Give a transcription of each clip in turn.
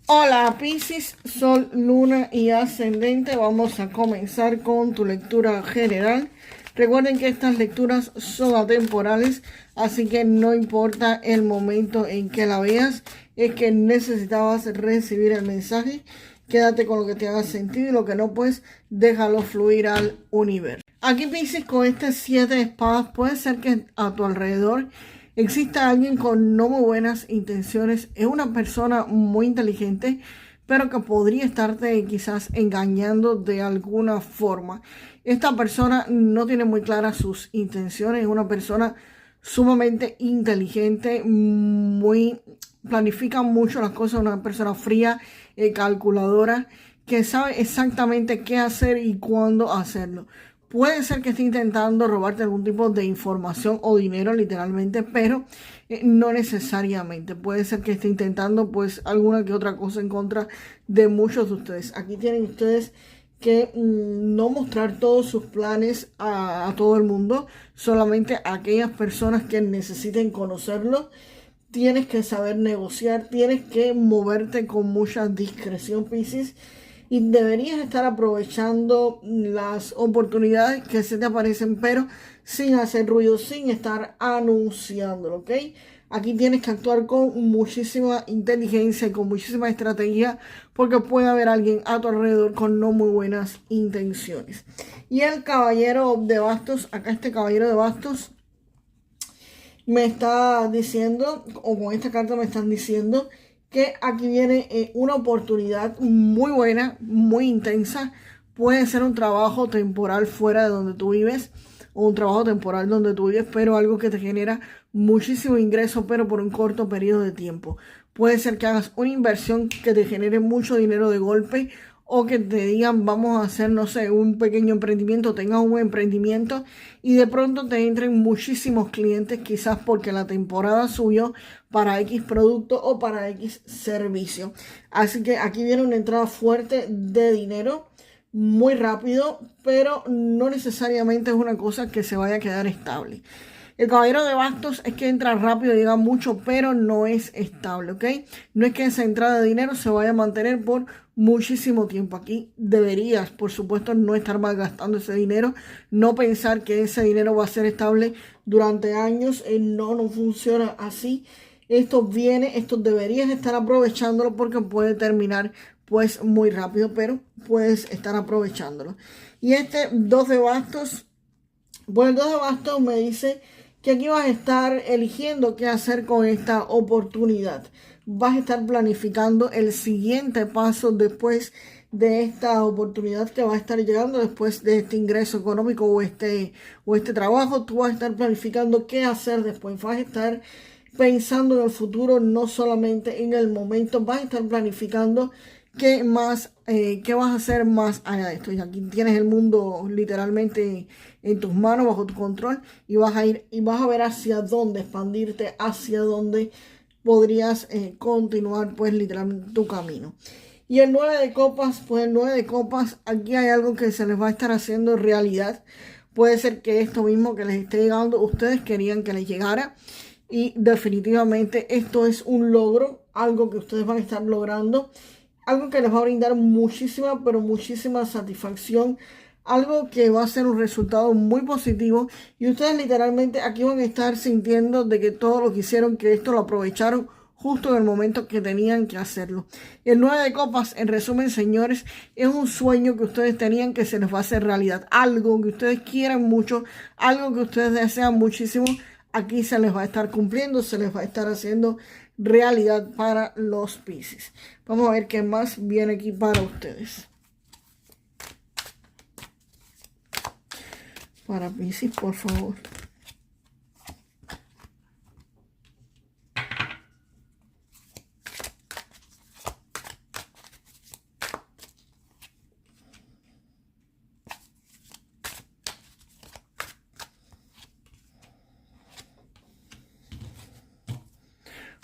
Hola Piscis, Sol, Luna y Ascendente. Vamos a comenzar con tu lectura general. Recuerden que estas lecturas son atemporales, así que no importa el momento en que la veas, es que necesitabas recibir el mensaje. Quédate con lo que te haga sentido y lo que no, pues déjalo fluir al universo. Aquí Piscis, con este 7 de espadas, puede ser que a tu alrededor exista alguien con no muy buenas intenciones. Es una persona muy inteligente, pero que podría estarte quizás engañando de alguna forma. Esta persona no tiene muy claras sus intenciones. Es una persona sumamente inteligente, planifica mucho las cosas. Una persona fría, calculadora, que sabe exactamente qué hacer y cuándo hacerlo. Puede ser que esté intentando robarte algún tipo de información o dinero literalmente, pero no necesariamente. Puede ser que esté intentando pues alguna que otra cosa en contra de muchos de ustedes. Aquí tienen ustedes que no mostrar todos sus planes a todo el mundo, solamente a aquellas personas que necesiten conocerlo. Tienes que saber negociar, tienes que moverte con mucha discreción, Piscis, y deberías estar aprovechando las oportunidades que se te aparecen, pero sin hacer ruido, sin estar anunciándolo, ¿ok? Aquí tienes que actuar con muchísima inteligencia y con muchísima estrategia, porque puede haber alguien a tu alrededor con no muy buenas intenciones. Y el caballero de bastos, acá este caballero de bastos me está diciendo, o con esta carta me están diciendo, que aquí viene una oportunidad muy buena, muy intensa. Puede ser un trabajo temporal fuera de donde tú vives, o un trabajo temporal donde tú vives, pero algo que te genera muchísimo ingreso, pero por un corto periodo de tiempo. Puede ser que hagas una inversión que te genere mucho dinero de golpe, o que te digan vamos a hacer, no sé, un pequeño emprendimiento, tengas un emprendimiento y de pronto te entren muchísimos clientes, quizás porque la temporada subió para X producto o para X servicio. Así que aquí viene una entrada fuerte de dinero muy rápido, pero no necesariamente es una cosa que se vaya a quedar estable. El caballero de bastos es que entra rápido, llega mucho, pero no es estable, ¿ok? No es que esa entrada de dinero se vaya a mantener por muchísimo tiempo. Aquí deberías, por supuesto, no estar malgastando ese dinero, no pensar que ese dinero va a ser estable durante años. No funciona así. Esto viene, esto deberías estar aprovechándolo porque puede terminar pues muy rápido, pero puedes estar aprovechándolo. Y este 2 de bastos, bueno, el 2 de bastos me dice que aquí vas a estar eligiendo qué hacer con esta oportunidad. Vas a estar planificando el siguiente paso después de esta oportunidad que va a estar llegando, después de este ingreso económico o este trabajo. Tú vas a estar planificando qué hacer después. Vas a estar pensando en el futuro, no solamente en el momento. Vas a estar planificando qué más, qué vas a hacer más allá de esto. Y aquí tienes el mundo literalmente en tus manos, bajo tu control, y vas a ir y vas a ver hacia dónde expandirte, hacia dónde podrías continuar pues literalmente tu camino. Y el 9 de copas, pues el 9 de copas, aquí hay algo que se les va a estar haciendo realidad. Puede ser que esto mismo que les esté llegando, ustedes querían que les llegara. Y definitivamente esto es un logro, algo que ustedes van a estar logrando, algo que les va a brindar muchísima, pero muchísima satisfacción, algo que va a ser un resultado muy positivo y ustedes literalmente aquí van a estar sintiendo de que todo lo que hicieron, que esto lo aprovecharon justo en el momento que tenían que hacerlo. El 9 de copas, en resumen, señores, es un sueño que ustedes tenían que se les va a hacer realidad, algo que ustedes quieran mucho, algo que ustedes desean muchísimo. Aquí se les va a estar cumpliendo, se les va a estar haciendo realidad para los Piscis. Vamos a ver qué más viene aquí para ustedes. Para Piscis, por favor.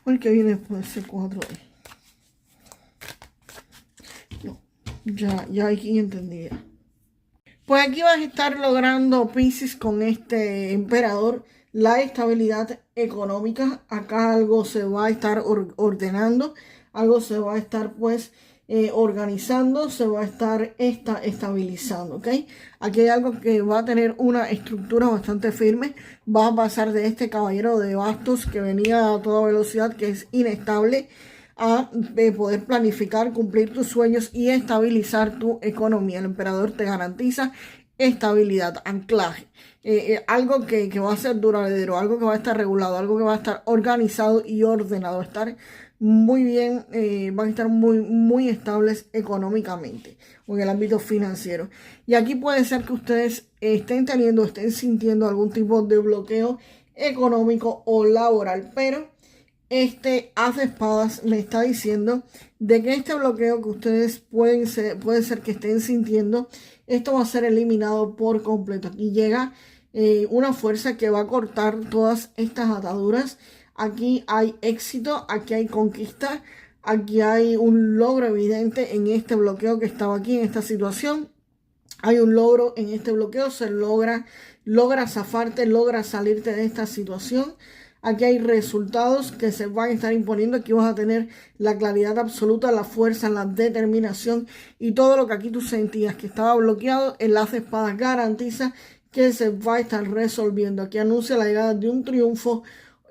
¿Cuál que viene después de ese 4? No, ya aquí entendía. Pues aquí vas a estar logrando, Piscis, con este emperador, la estabilidad económica. Acá algo se va a estar ordenando, algo se va a estar pues organizando, se va a estar estabilizando, ¿ok? Aquí hay algo que va a tener una estructura bastante firme, va a pasar de este caballero de bastos que venía a toda velocidad, que es inestable, a poder planificar, cumplir tus sueños y estabilizar tu economía. El emperador te garantiza estabilidad, anclaje, algo que va a ser duradero, algo que va a estar regulado, algo que va a estar organizado y ordenado, estar muy bien, van a estar muy estables económicamente o en el ámbito financiero. Y aquí puede ser que ustedes estén sintiendo algún tipo de bloqueo económico o laboral, pero este as de espadas me está diciendo de que este bloqueo que ustedes puede ser que estén sintiendo, esto va a ser eliminado por completo. Aquí llega una fuerza que va a cortar todas estas ataduras. Aquí hay éxito, aquí hay conquista, aquí hay un logro evidente en este bloqueo que estaba aquí, en esta situación. Hay un logro en este bloqueo, se logra zafarte, logra salirte de esta situación. Aquí hay resultados que se van a estar imponiendo. Aquí vas a tener la claridad absoluta, la fuerza, la determinación y todo lo que aquí tú sentías que estaba bloqueado. El as de espadas garantiza que se va a estar resolviendo. Aquí anuncia la llegada de un triunfo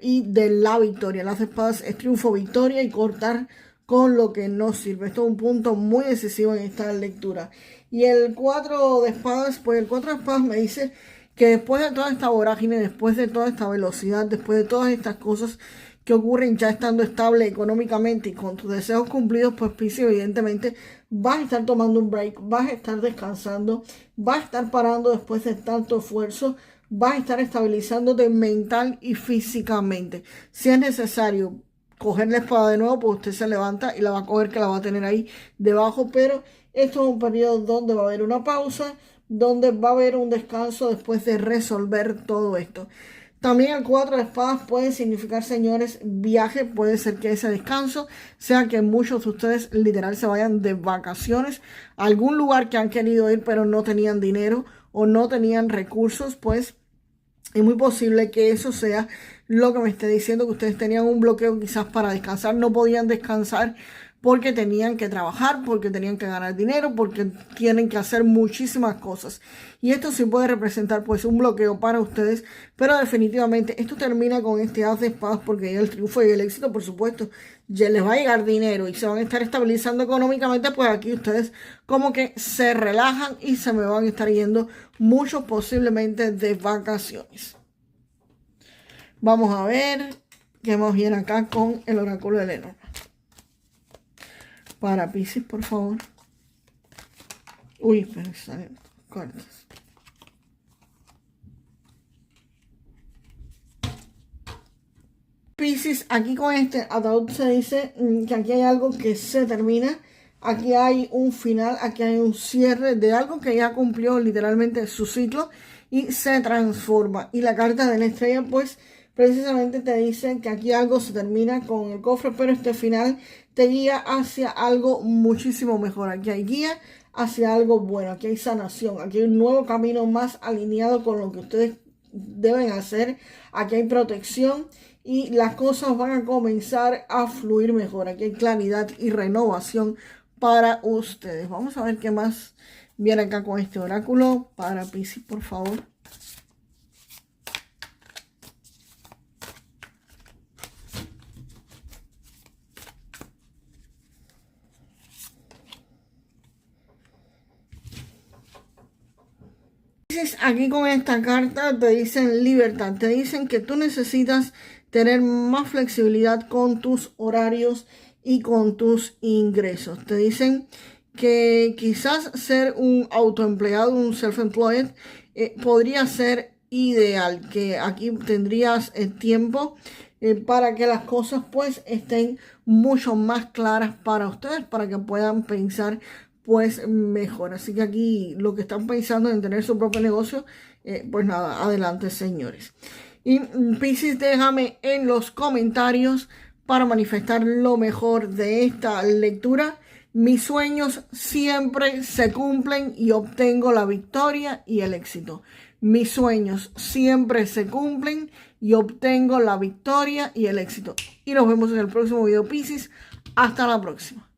y de la victoria. Las espadas es triunfo, victoria y cortar con lo que no sirve. Esto es un punto muy decisivo en esta lectura. Y el 4 de espadas, pues el 4 de espadas me dice que después de toda esta vorágine, después de toda esta velocidad, después de todas estas cosas que ocurren ya estando estable económicamente y con tus deseos cumplidos, pues Piscis, evidentemente vas a estar tomando un break, vas a estar descansando, vas a estar parando después de tanto esfuerzo, vas a estar estabilizándote mental y físicamente. Si es necesario coger la espada de nuevo, pues usted se levanta y la va a coger, que la va a tener ahí debajo, pero esto es un periodo donde va a haber una pausa, donde va a haber un descanso después de resolver todo esto. También el 4 de espadas puede significar, señores, viaje. Puede ser que ese descanso sea que muchos de ustedes literal se vayan de vacaciones a algún lugar que han querido ir pero no tenían dinero o no tenían recursos, pues es muy posible que eso sea lo que me esté diciendo, que ustedes tenían un bloqueo quizás para descansar, no podían descansar porque tenían que trabajar, porque tenían que ganar dinero, porque tienen que hacer muchísimas cosas. Y esto sí puede representar pues un bloqueo para ustedes, pero definitivamente esto termina con este as de espadas porque el triunfo y el éxito, por supuesto, ya les va a llegar dinero y se van a estar estabilizando económicamente, pues aquí ustedes como que se relajan y se me van a estar yendo muchos posiblemente de vacaciones. Vamos a ver qué más viene acá con el oráculo de Lenormand. Para Piscis, por favor. Uy, pero salen cartas. Piscis, aquí con este ataúd se dice que aquí hay algo que se termina. Aquí hay un final, aquí hay un cierre de algo que ya cumplió literalmente su ciclo y se transforma. Y la carta de la estrella, pues, precisamente te dice que aquí algo se termina con el cofre, pero este final te guía hacia algo muchísimo mejor. Aquí hay guía hacia algo bueno, aquí hay sanación, aquí hay un nuevo camino más alineado con lo que ustedes deben hacer. Aquí hay protección y las cosas van a comenzar a fluir mejor. Aquí hay claridad y renovación para ustedes. Vamos a ver qué más viene acá con este oráculo para Piscis, por favor. Aquí con esta carta te dicen libertad, te dicen que tú necesitas tener más flexibilidad con tus horarios y con tus ingresos. Te dicen que quizás ser un autoempleado, un self-employed, podría ser ideal, que aquí tendrías tiempo para que las cosas pues estén mucho más claras para ustedes, para que puedan pensar pues mejor. Así que aquí lo que están pensando en tener su propio negocio, pues nada, adelante, señores. Y Piscis, déjame en los comentarios para manifestar lo mejor de esta lectura. Mis sueños siempre se cumplen y obtengo la victoria y el éxito. Mis sueños siempre se cumplen y obtengo la victoria y el éxito. Y nos vemos en el próximo video, Piscis. Hasta la próxima.